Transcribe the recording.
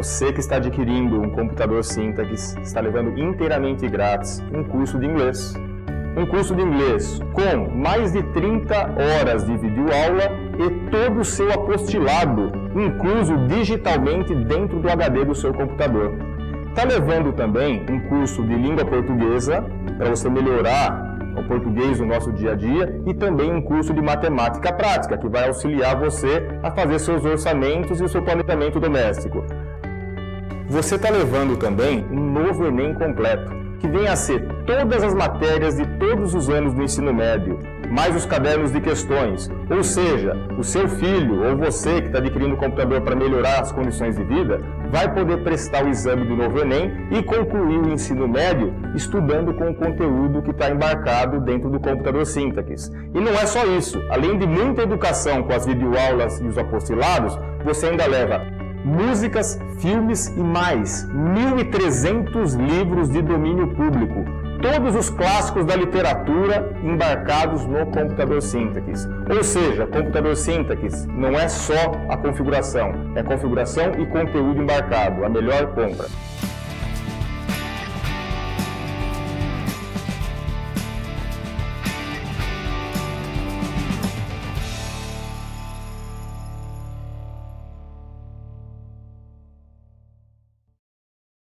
Você que está adquirindo um computador Syntax está levando inteiramente grátis um curso de inglês. Um curso de inglês com mais de 30 horas de videoaula e todo o seu apostilado, incluso digitalmente dentro do HD do seu computador. Está levando também um curso de língua portuguesa para você melhorar o português no nosso dia a dia e também um curso de matemática prática que vai auxiliar você a fazer seus orçamentos e o seu planejamento doméstico. Você está levando também um novo Enem completo, que vem a ser todas as matérias de todos os anos do ensino médio, mais os cadernos de questões. Ou seja, o seu filho ou você que está adquirindo um computador para melhorar as condições de vida, vai poder prestar o exame do novo Enem e concluir o ensino médio estudando com o conteúdo que está embarcado dentro do computador Syntax. E não é só isso, além de muita educação com as videoaulas e os apostilados, você ainda leva músicas, filmes e mais 1.300 livros de domínio público. Todos os clássicos da literatura embarcados no computador Syntax. Ou seja, computador Syntax não é só a configuração, é configuração e conteúdo embarcado, a melhor compra.